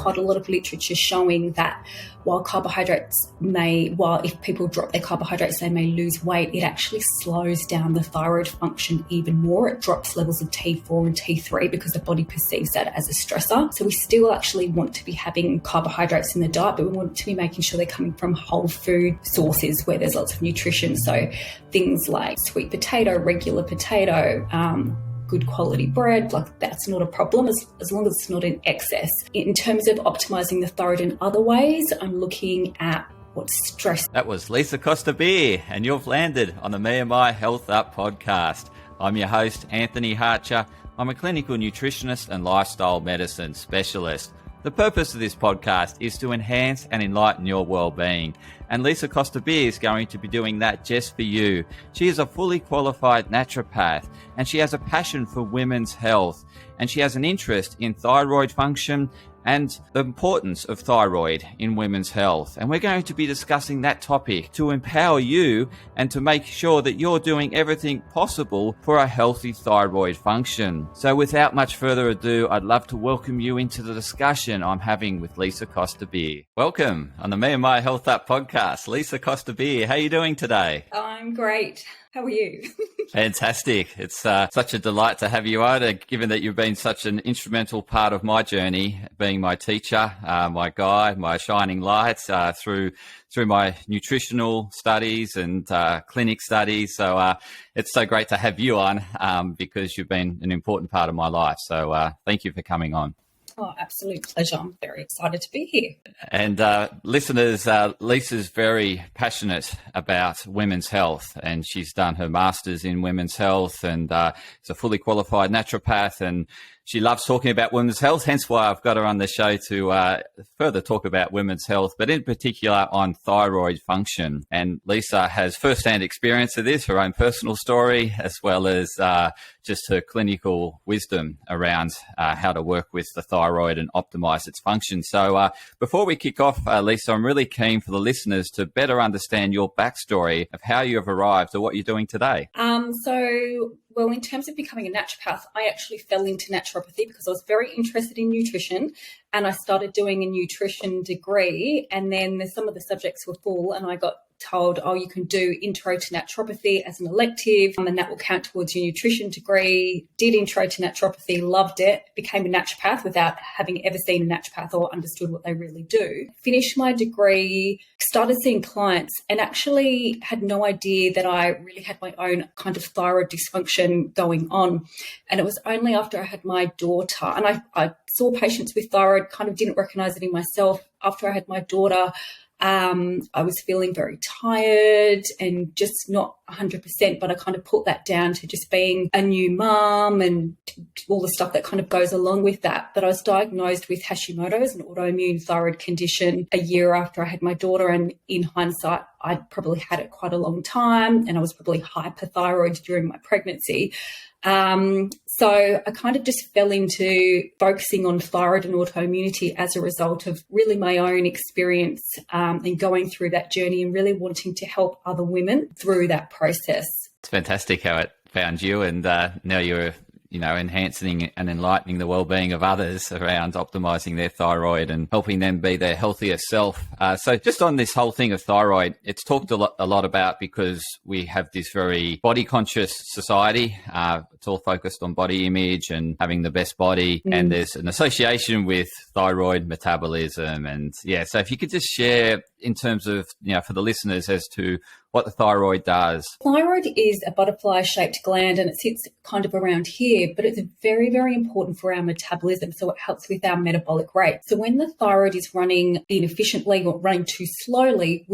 quite a lot of literature showing that while if people drop their carbohydrates, they may lose weight, it actually slows down the thyroid function even more. It drops levels of T4 and T3 because the body perceives that as a stressor. So we still actually want to be having carbohydrates in the diet, but we want to be making sure they're coming from whole food sources where there's lots of nutrition. So things like sweet potato, regular potato, good quality bread, like that's not a problem as long as it's not in excess. In terms of optimizing the thyroid in other ways, I'm looking at what stress. That was Lisa Costa-Bir, and you've landed on the Me&my Health Up podcast. I'm your host, Anthony Hartcher. I'm a clinical nutritionist and lifestyle medicine specialist. The purpose of this podcast is to enhance and enlighten your well-being. And Lisa Costa-Bir is going to be doing that just for you. She is a fully qualified naturopath, and she has a passion for women's health. And she has an interest in thyroid function and the importance of thyroid in women's health. And we're going to be discussing that topic to empower you and to make sure that you're doing everything possible for a healthy thyroid function. So without much further ado, I'd love to welcome you into the discussion I'm having with Lisa Costa-Bir. Welcome on the Me&my Health Up podcast. Lisa Costa-Bir, how are you doing today? I'm great. How are you? Fantastic. It's such a delight to have you on, given that you've been such an instrumental part of my journey, being my teacher, my guide, my shining lights through my nutritional studies and clinic studies. So it's so great to have you on because you've been an important part of my life. So thank you for coming on. Oh, absolute pleasure. I'm very excited to be here. And listeners, Lisa's very passionate about women's health, and she's done her master's in women's health and is a fully qualified naturopath, and she loves talking about women's health, hence why I've got her on the show to further talk about women's health, but in particular on thyroid function. And Lisa has first-hand experience of this, her own personal story, as well as just her clinical wisdom around how to work with the thyroid and optimize its function. So before we kick off, Lisa, I'm really keen for the listeners to better understand your backstory of how you have arrived at what you're doing today. Well, in terms of becoming a naturopath, I actually fell into naturopathy because I was very interested in nutrition, and I started doing a nutrition degree, and then some of the subjects were full, and I got told, oh, you can do intro to naturopathy as an elective, and that will count towards your nutrition degree. Did intro to naturopathy, loved it, became a naturopath without having ever seen a naturopath or understood what they really do. Finished my degree, started seeing clients, and actually had no idea that I really had my own kind of thyroid dysfunction going on. And it was only after I had my daughter, and I saw patients with thyroid, kind of didn't recognize it in myself. After I had my daughter, I was feeling very tired and just not 100%, but I kind of put that down to just being a new mum and all the stuff that kind of goes along with that. But I was diagnosed with Hashimoto's, an autoimmune thyroid condition, a year after I had my daughter. And in hindsight, I'd probably had it quite a long time, and I was probably hyperthyroid during my pregnancy. So I kind of just fell into focusing on thyroid and autoimmunity as a result of really my own experience and going through that journey and really wanting to help other women through that process. It's fantastic how it found you, and now you're enhancing and enlightening the well-being of others around optimizing their thyroid and helping them be their healthier self. So just on this whole thing of thyroid, it's talked a lot about because we have this very body-conscious society. It's all focused on body image and having the best body. And there's an association with thyroid metabolism. And so if you could just share in terms of, for the listeners as to what the thyroid does. Thyroid is a butterfly-shaped gland, and it sits kind of around here, but it's very, very important for our metabolism, so it helps with our metabolic rate. So when the thyroid is running inefficiently or running too slowly,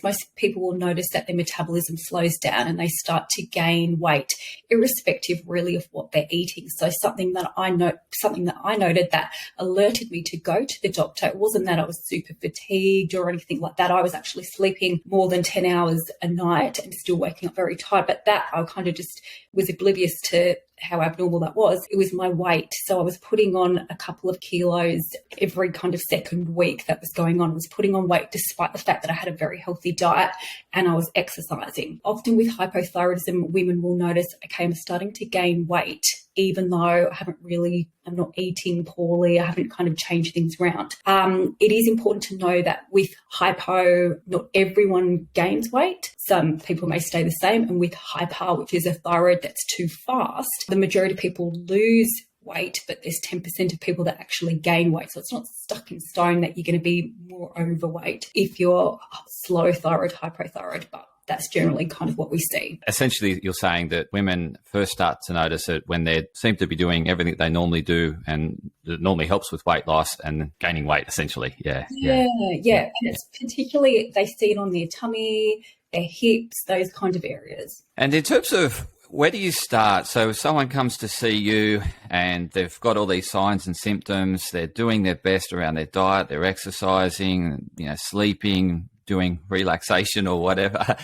most people will notice that their metabolism slows down and they start to gain weight, irrespective really of what they're eating. So something that I noted that alerted me to go to the doctor, it wasn't that I was super fatigued or anything like that. I was actually sleeping more than 10 hours a night and still waking up very tired, but that I kind of just was oblivious to how abnormal that was. It was my weight. So I was putting on a couple of kilos every kind of second week that was going on. I was putting on weight despite the fact that I had a very healthy diet and I was exercising. Often with hypothyroidism, women will notice, okay, I'm starting to gain weight. even though I'm not eating poorly, I haven't kind of changed things around. It is important to know that with hypo, not everyone gains weight. Some people may stay the same. And with hyper, which is a thyroid that's too fast, the majority of people lose weight, but there's 10% of people that actually gain weight. So it's not stuck in stone that you're going to be more overweight if you're slow thyroid, hypothyroid, but that's generally kind of what we see. Essentially, you're saying that women first start to notice it when they seem to be doing everything they normally do, and it normally helps with weight loss and gaining weight, essentially. Yeah. And it's particularly, they see it on their tummy, their hips, those kind of areas. And in terms of where do you start? So if someone comes to see you and they've got all these signs and symptoms, they're doing their best around their diet, they're exercising, sleeping, doing relaxation or whatever.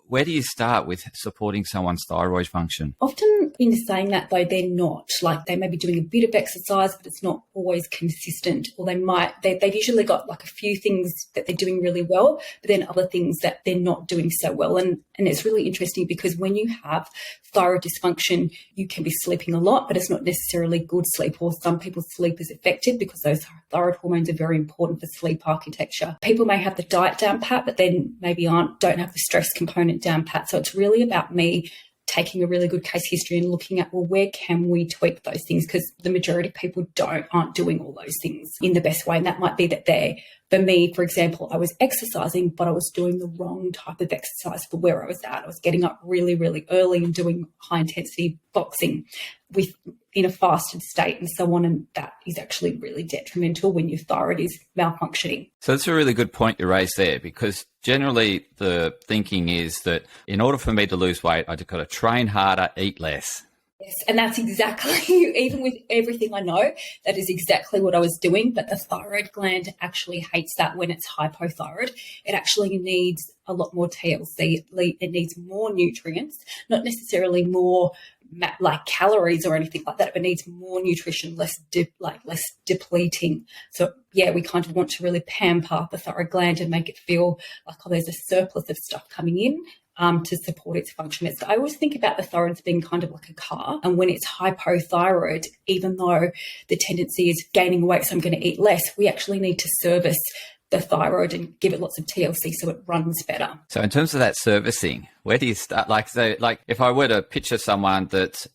Where do you start with supporting someone's thyroid function? Often in saying that, though, they're not. Like, they may be doing a bit of exercise, but it's not always consistent. Or they've usually got like a few things that they're doing really well, but then other things that they're not doing so well. And it's really interesting because when you have thyroid dysfunction, you can be sleeping a lot, but it's not necessarily good sleep, or some people's sleep is affected because those thyroid hormones are very important for sleep architecture. People may have the diet down pat, but then maybe don't have the stress component down pat. So it's really about me taking a really good case history and looking at, well, where can we tweak those things? Because the majority of people aren't doing all those things in the best way. And that might be that for me, for example, I was exercising, but I was doing the wrong type of exercise for where I was at. I was getting up really, really early and doing high intensity boxing in a fasted state and so on. And that is actually really detrimental when your thyroid is malfunctioning. So that's a really good point you raised there, because generally the thinking is that in order for me to lose weight, I just got to train harder, eat less. Yes, and that's exactly, even with everything I know, that is exactly what I was doing. But the thyroid gland actually hates that when it's hypothyroid. It actually needs a lot more TLC. It needs more nutrients, not necessarily more like calories or anything like that, but it needs more nutrition, less depleting. So yeah, we kind of want to really pamper the thyroid gland and make it feel like, there's a surplus of stuff coming in to support its function. I always think about the thyroid as being kind of like a car. And when it's hypothyroid, even though the tendency is gaining weight, so I'm going to eat less, we actually need to service the thyroid and give it lots of TLC so it runs better. So in terms of that servicing, where do you start? Like if I were to picture someone that's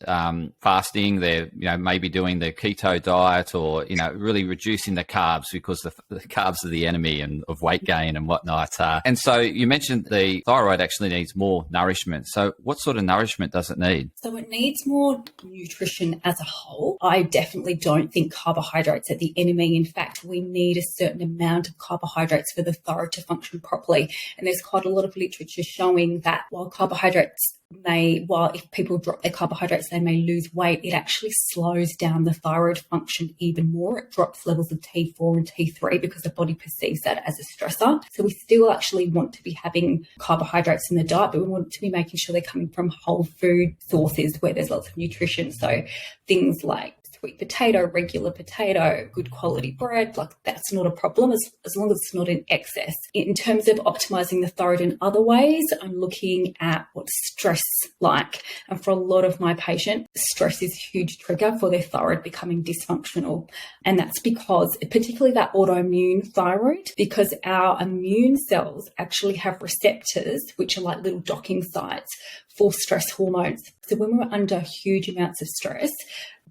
fasting, they're maybe doing the keto diet, or really reducing the carbs because the carbs are the enemy and of weight gain and whatnot. And so you mentioned the thyroid actually needs more nourishment. So what sort of nourishment does it need? So it needs more nutrition as a whole. I definitely don't think carbohydrates are the enemy. In fact, we need a certain amount of carbohydrates for the thyroid to function properly. And there's quite a lot of literature showing that while if people drop their carbohydrates, they may lose weight, it actually slows down the thyroid function even more. It drops levels of T4 and T3 because the body perceives that as a stressor. So we still actually want to be having carbohydrates in the diet, but we want to be making sure they're coming from whole food sources where there's lots of nutrition. So things like sweet potato, regular potato, good quality bread, like that's not a problem as long as it's not in excess. In terms of optimizing the thyroid in other ways, I'm looking at what's stress like. And for a lot of my patients, stress is a huge trigger for their thyroid becoming dysfunctional. And that's because, particularly that autoimmune thyroid, because our immune cells actually have receptors, which are like little docking sites for stress hormones. So when we're under huge amounts of stress,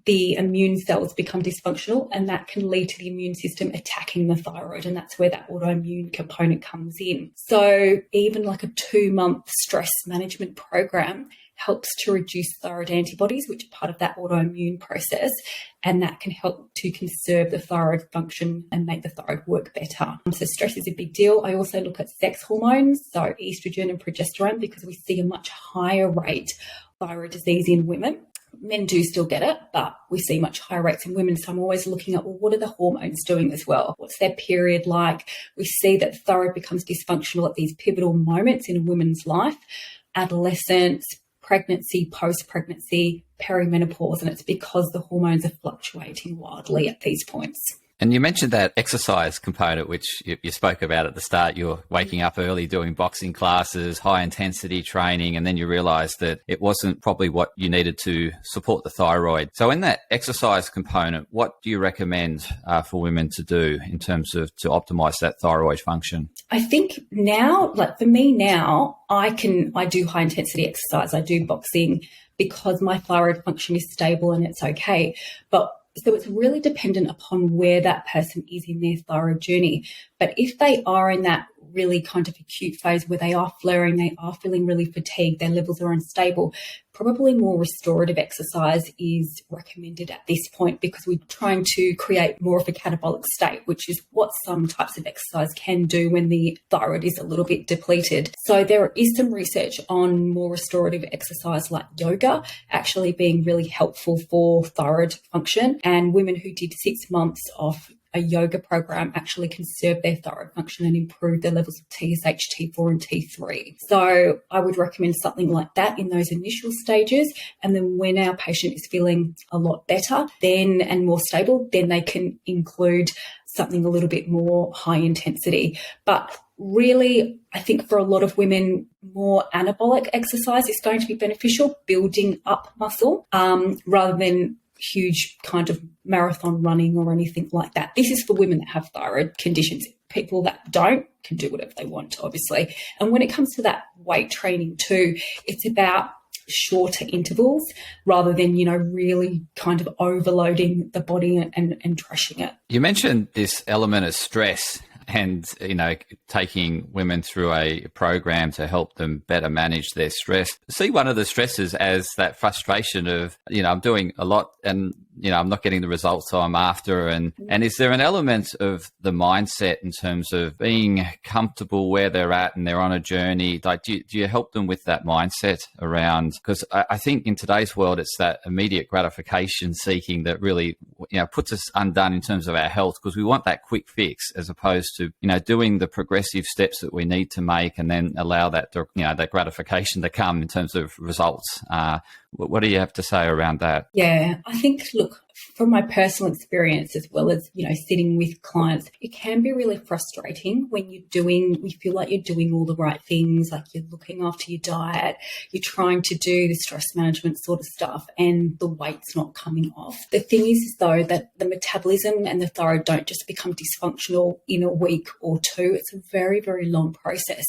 the immune cells become dysfunctional, and that can lead to the immune system attacking the thyroid. And that's where that autoimmune component comes in. So even like a 2-month stress management program helps to reduce thyroid antibodies, which are part of that autoimmune process. And that can help to conserve the thyroid function and make the thyroid work better. So stress is a big deal. I also look at sex hormones, so estrogen and progesterone, because we see a much higher rate of thyroid disease in women. Men do still get it, but we see much higher rates in women. So I'm always looking at, what are the hormones doing as well? What's their period like? We see that thyroid becomes dysfunctional at these pivotal moments in a woman's life: adolescence, pregnancy, post-pregnancy, perimenopause, and it's because the hormones are fluctuating wildly at these points. And you mentioned that exercise component, which you spoke about at the start. You're waking up early, doing boxing classes, high intensity training, and then you realized that it wasn't probably what you needed to support the thyroid. So in that exercise component, what do you recommend for women to do in terms of to optimize that thyroid function? I think now, like for me now, I do high intensity exercise. I do boxing because my thyroid function is stable and it's okay. But so it's really dependent upon where that person is in their thyroid journey. But if they are in that really kind of acute phase where they are flaring, they are feeling really fatigued, their levels are unstable, probably more restorative exercise is recommended at this point, because we're trying to create more of a catabolic state, which is what some types of exercise can do when the thyroid is a little bit depleted. So there is some research on more restorative exercise like yoga actually being really helpful for thyroid function, and women who did 6 months of a yoga program actually conserve their thyroid function and improve their levels of TSH, T4 and T3. So I would recommend something like that in those initial stages. And then when our patient is feeling a lot better then and more stable, then they can include something a little bit more high intensity. But really, I think for a lot of women, more anabolic exercise is going to be beneficial, building up muscle, rather than huge kind of marathon running or anything like that. This is for women that have thyroid conditions. People that don't can do whatever they want, obviously. And when it comes to that weight training too, it's about shorter intervals rather than, really kind of overloading the body and trashing it. You mentioned this element of stress and, taking women through a program to help them better manage their stress. See one of the stresses as that frustration of, I'm doing a lot and, I'm not getting the results I'm after. And is there an element of the mindset in terms of being comfortable where they're at and they're on a journey? Like, do you help them with that mindset around, because I think in today's world, it's that immediate gratification seeking that really, puts us undone in terms of our health, because we want that quick fix as opposed to, doing the progressive steps that we need to make and then allow that, that gratification to come in terms of results. What do you have to say around that? Yeah, I think, look, from my personal experience as well as, sitting with clients, it can be really frustrating when you feel like you're doing all the right things, like you're looking after your diet, you're trying to do the stress management sort of stuff and the weight's not coming off. The thing is though that the metabolism and the thyroid don't just become dysfunctional in a week or two. It's a very, very long process.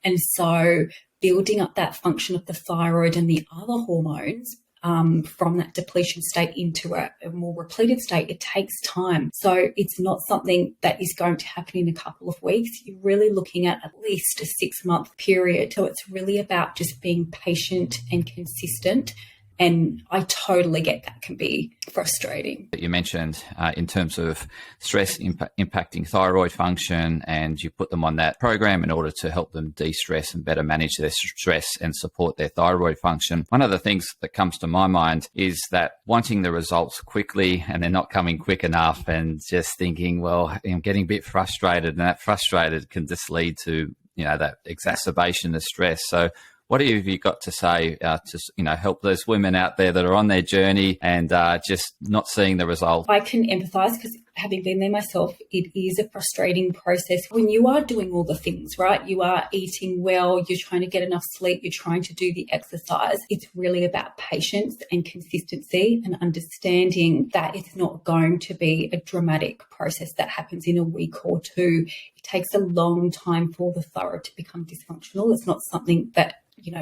And so building up that function of the thyroid and the other hormones from that depletion state into a more repleted state, it takes time. So it's not something that is going to happen in a couple of weeks. You're really looking at least a 6-month period. So it's really about just being patient and consistent. And I totally get that can be frustrating. You mentioned in terms of stress impacting thyroid function, and you put them on that program in order to help them de-stress and better manage their stress and support their thyroid function. One of the things that comes to my mind is that wanting the results quickly and they're not coming quick enough, and just thinking, well, I'm getting a bit frustrated, and that frustrated can just lead to, that exacerbation of stress. So what have you got to say to help those women out there that are on their journey and just not seeing the result? I can empathise because having been there myself, it is a frustrating process when you are doing all the things, right? You are eating well, you're trying to get enough sleep, you're trying to do the exercise. It's really about patience and consistency and understanding that it's not going to be a dramatic process that happens in a week or two. It takes a long time for the thyroid to become dysfunctional. It's not something that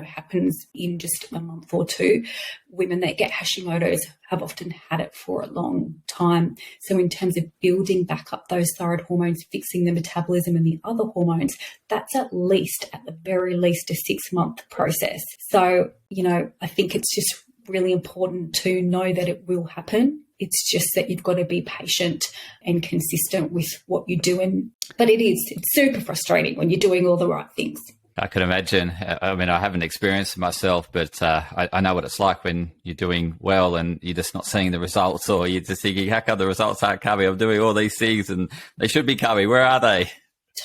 happens in just a month or two. Women that get Hashimoto's have often had it for a long time. So in terms of building back up those thyroid hormones, fixing the metabolism and the other hormones, that's at the very least, a 6-month process. So, I think it's just really important to know that it will happen. It's just that you've got to be patient and consistent with what you're doing. But it's super frustrating when you're doing all the right things. I can imagine. I mean, I haven't experienced it myself, but I know what it's like when you're doing well and you're just not seeing the results, or you're just thinking, how come the results aren't coming? I'm doing all these things and they should be coming. Where are they?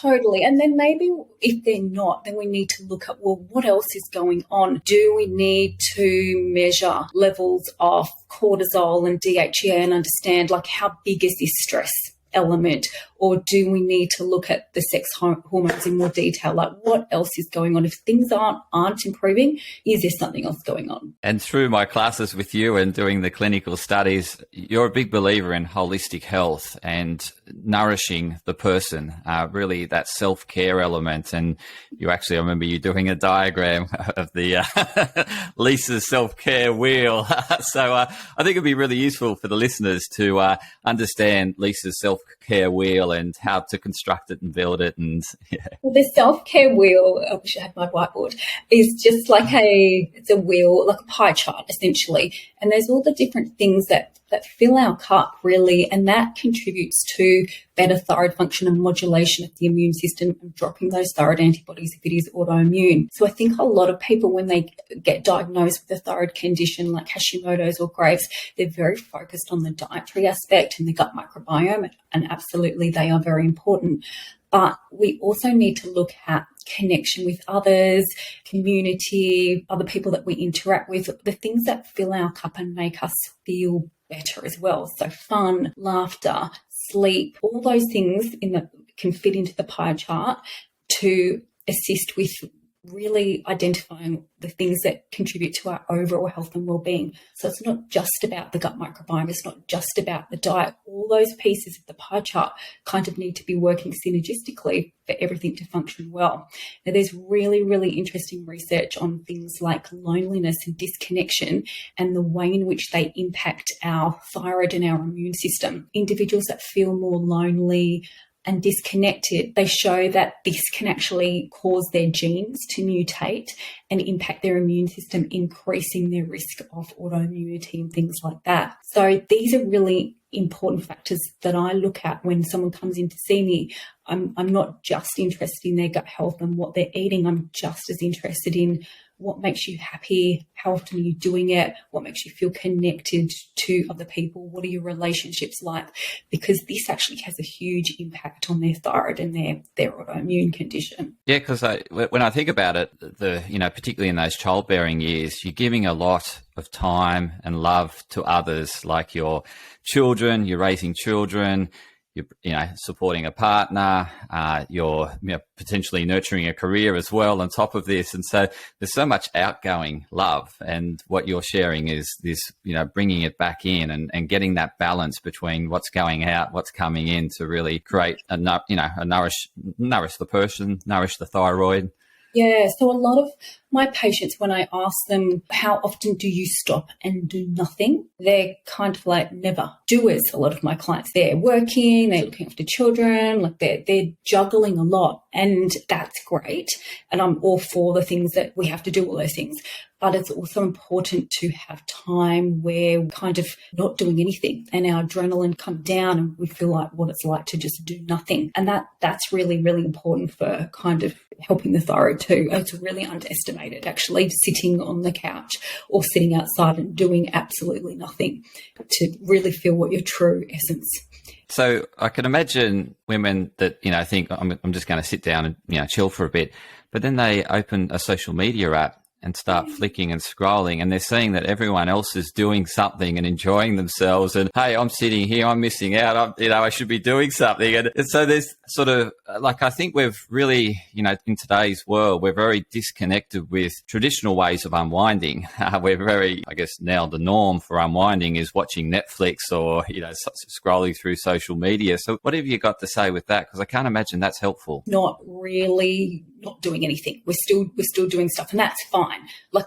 Totally. And then maybe if they're not, then we need to look at, well, what else is going on? Do we need to measure levels of cortisol and DHEA and understand, like, how big is this stress? element, or do we need to look at the sex hormones in more detail? Like, what else is going on? If things aren't improving, is there something else going on? And through my classes with you and doing the clinical studies, you're a big believer in holistic health and nourishing the person, really that self-care element. And you actually, I remember you doing a diagram of the Lisa's self-care wheel. So I think it'd be really useful for the listeners to understand Lisa's self-care wheel and how to construct it and build it. And Well, the self-care wheel, I wish I had my whiteboard, is just like it's a wheel, like a pie chart, essentially. And there's all the different things that fill our cup, really, and that contributes to better thyroid function and modulation of the immune system and dropping those thyroid antibodies if it is autoimmune. So I think a lot of people, when they get diagnosed with a thyroid condition like Hashimoto's or Graves', they're very focused on the dietary aspect and the gut microbiome, and absolutely they are very important. But we also need to look at connection with others, community, other people that we interact with, the things that fill our cup and make us feel better as well. So fun, laughter, sleep, all those things can fit into the pie chart to assist with really identifying the things that contribute to our overall health and well-being. So it's not just about the gut microbiome, it's not just about the diet. All those pieces of the pie chart kind of need to be working synergistically for everything to function well. Now, there's really, really interesting research on things like loneliness and disconnection and the way in which they impact our thyroid and our immune system. Individuals that feel more lonely and disconnected, they show that this can actually cause their genes to mutate and impact their immune system, increasing their risk of autoimmunity and things like that. So these are really important factors that I look at when someone comes in to see me. I'm not just interested in their gut health and what they're eating. I'm just as interested in what makes you happy, how often are you doing it, what makes you feel connected to other people, what are your relationships like, because this actually has a huge impact on their thyroid and their autoimmune condition. yeah, because when I think about it, particularly in those childbearing years, you're giving a lot of time and love to others, like your children, you're raising children, you're supporting a partner, you're potentially nurturing a career as well on top of this. And so there's so much outgoing love, and what you're sharing is this, bringing it back in and getting that balance between what's going out, what's coming in, to really create nourish the person, nourish the thyroid. Yeah, so a lot of my patients, when I ask them, how often do you stop and do nothing? They're kind of like never. Doers, a lot of my clients, they're working, they're looking after children, like they're juggling a lot, and that's great. And I'm all for the things that we have to do, all those things. But it's also important to have time where we're kind of not doing anything and our adrenaline comes down and we feel like what it's like to just do nothing. And that's really, really important for kind of helping the thyroid too. It's really underestimated, actually, sitting on the couch or sitting outside and doing absolutely nothing to really feel what your true essence. So I can imagine women that, think I'm just going to sit down and, chill for a bit, but then they open a social media app and start flicking and scrolling, and they're seeing that everyone else is doing something and enjoying themselves, and hey, I'm sitting here, I'm missing out, I should be doing something. And so there's sort of I think we've really, in today's world, we're very disconnected with traditional ways of unwinding. We're very, I guess now the norm for unwinding is watching Netflix or, scrolling through social media. So what have you got to say with that? Because I can't imagine that's helpful. Not really not doing anything. We're still doing stuff, and that's fine.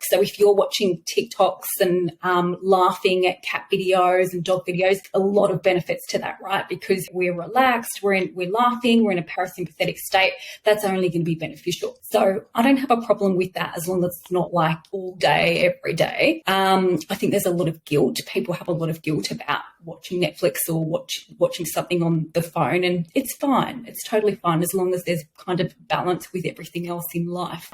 So if you're watching TikToks and laughing at cat videos and dog videos, a lot of benefits to that, right? Because we're relaxed, we're laughing, we're in a parasympathetic state. That's only going to be beneficial. So I don't have a problem with that as long as it's not like all day, every day. I think there's a lot of guilt. People have a lot of guilt about watching Netflix or watching something on the phone, and it's fine. It's totally fine as long as there's kind of balance with everything else in life.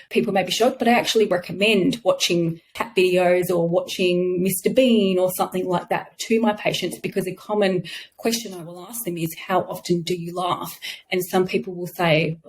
People may be shocked, but I actually recommend watching cat videos or watching Mr. Bean or something like that to my patients, because a common question I will ask them is, how often do you laugh? And some people will say,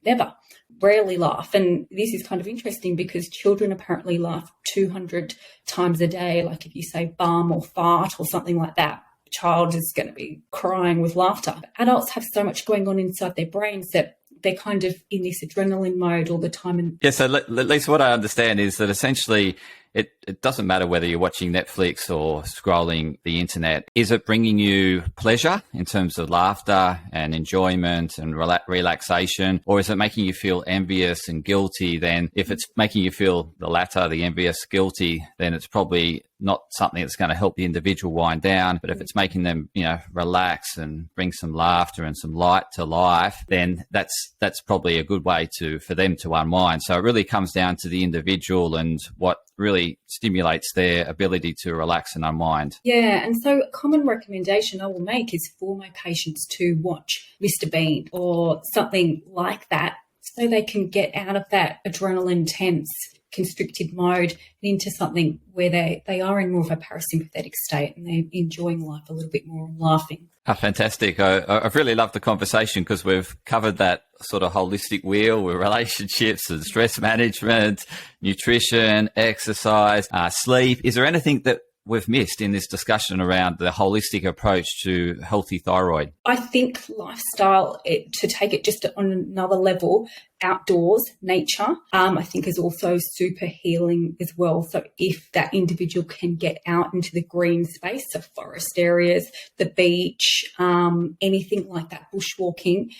never. Rarely laugh. And this is kind of interesting because children apparently laugh 200 times a day. Like if you say bum or fart or something like that, child is going to be crying with laughter. Adults have so much going on inside their brains that they're kind of in this adrenaline mode all the time. And yeah, so at least what I understand is that essentially it doesn't matter whether you're watching Netflix or scrolling the internet. Is it bringing you pleasure in terms of laughter and enjoyment and relaxation, or is it making you feel envious and guilty? Then if it's making you feel the latter, the envious, guilty, then it's probably not something that's going to help the individual wind down. But if it's making them, relax and bring some laughter and some light to life, then that's probably a good way for them to unwind. So it really comes down to the individual and what really stimulates their ability to relax and unwind. Yeah, and so a common recommendation I will make is for my patients to watch Mr. Bean or something like that, so they can get out of that adrenaline tense constricted mode and into something where they are in more of a parasympathetic state and they're enjoying life a little bit more and laughing. Oh, fantastic. I've really loved the conversation because we've covered that sort of holistic wheel with relationships and stress management, nutrition, exercise, sleep. Is there anything that we've missed in this discussion around the holistic approach to healthy thyroid? I think lifestyle, to take it just on another level, outdoors, nature, I think is also super healing as well. So if that individual can get out into the green space, so forest areas, the beach, anything like that, bushwalking,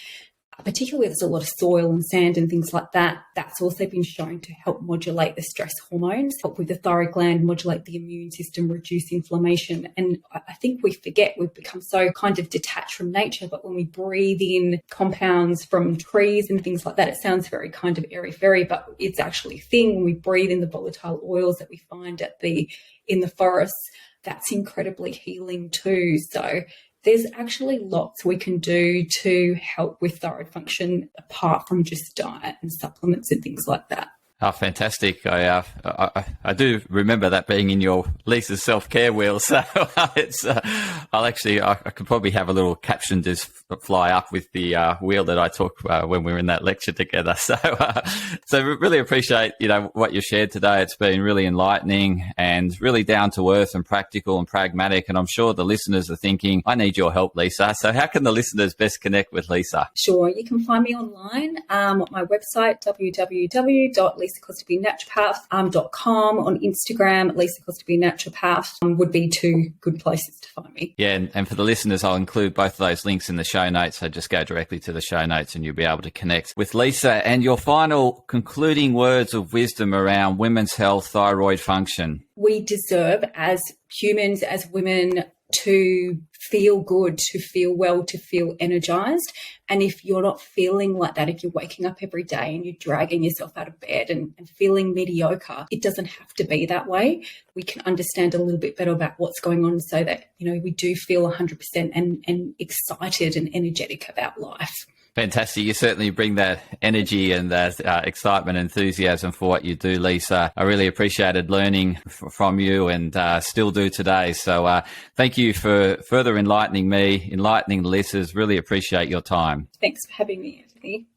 particularly if there's a lot of soil and sand and things like that, that's also been shown to help modulate the stress hormones, help with the thyroid gland, modulate the immune system, reduce inflammation. And I think we forget, we've become so kind of detached from nature, but when we breathe in compounds from trees and things like that, it sounds very kind of airy-fairy, but it's actually a thing. When we breathe in the volatile oils that we find in the forests, that's incredibly healing too. So there's actually lots we can do to help with thyroid function apart from just diet and supplements and things like that. Oh, fantastic. I do remember that being in your Lisa's self-care wheel. So I could probably have a little caption just fly up with the wheel that I took when we were in that lecture together. So really appreciate, what you shared today. It's been really enlightening and really down to earth and practical and pragmatic. And I'm sure the listeners are thinking, I need your help, Lisa. So how can the listeners best connect with Lisa? Sure. You can find me online at my website, www.lisacosta-bir-naturopath.com, on Instagram, Lisa Costa-Bir Naturopath would be two good places to find me. Yeah, and for the listeners, I'll include both of those links in the show notes. So just go directly to the show notes and you'll be able to connect with Lisa. And your final concluding words of wisdom around women's health, thyroid function. We deserve, as humans, as women, to feel good, to feel well, to feel energized. And if you're not feeling like that, if you're waking up every day and you're dragging yourself out of bed and feeling mediocre, it doesn't have to be that way. We can understand a little bit better about what's going on so that, we do feel 100% and excited and energetic about life. Fantastic. You certainly bring that energy and that excitement and enthusiasm for what you do, Lisa. I really appreciated learning from you and still do today. So thank you for further enlightening me, enlightening the listeners. Really appreciate your time. Thanks for having me, Anthony.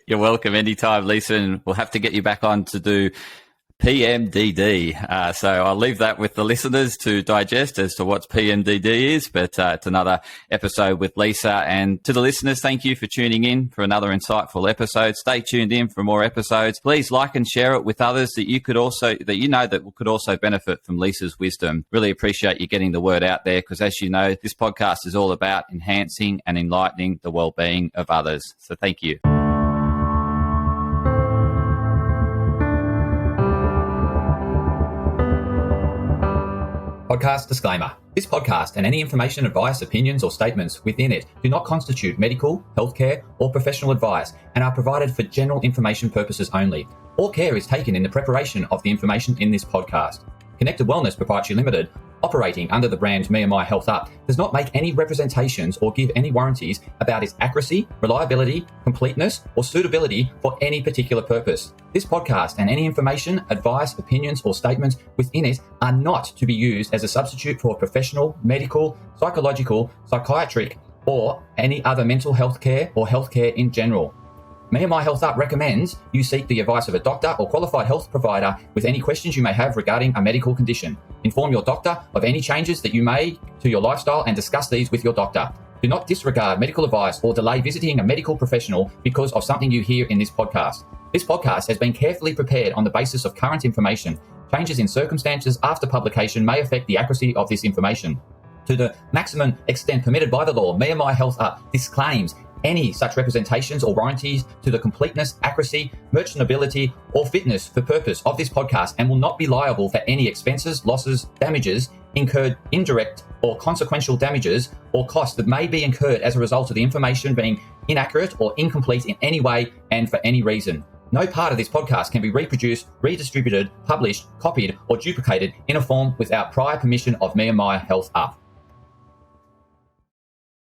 You're welcome anytime, Lisa, and we'll have to get you back on to do PMDD. So I'll leave that with the listeners to digest as to what PMDD is, but it's another episode with Lisa. And to the listeners, thank you for tuning in for another insightful episode. Stay tuned in for more episodes. Please like and share it with others that could also benefit from Lisa's wisdom. Really appreciate you getting the word out there because, as you know, this podcast is all about enhancing and enlightening the well-being of others. So thank you. Podcast disclaimer. This podcast and any information, advice, opinions or statements within it do not constitute medical, healthcare or professional advice and are provided for general information purposes only. All care is taken in the preparation of the information in this podcast. Connected Wellness Proprietary Limited, operating under the brand me&my Health Up, does not make any representations or give any warranties about its accuracy, reliability, completeness, or suitability for any particular purpose. This podcast and any information, advice, opinions, or statements within it are not to be used as a substitute for professional, medical, psychological, psychiatric, or any other mental health care or healthcare in general. Me&my Health Up recommends you seek the advice of a doctor or qualified health provider with any questions you may have regarding a medical condition. Inform your doctor of any changes that you may to your lifestyle and discuss these with your doctor. Do not disregard medical advice or delay visiting a medical professional because of something you hear in this podcast. This podcast has been carefully prepared on the basis of current information. Changes in circumstances after publication may affect the accuracy of this information. To the maximum extent permitted by the law, me&my Health Up disclaims any such representations or warranties to the completeness, accuracy, merchantability, or fitness for purpose of this podcast and will not be liable for any expenses, losses, damages incurred, indirect or consequential damages or costs that may be incurred as a result of the information being inaccurate or incomplete in any way and for any reason. No part of this podcast can be reproduced, redistributed, published, copied, or duplicated in a form without prior permission of me&my Health Up.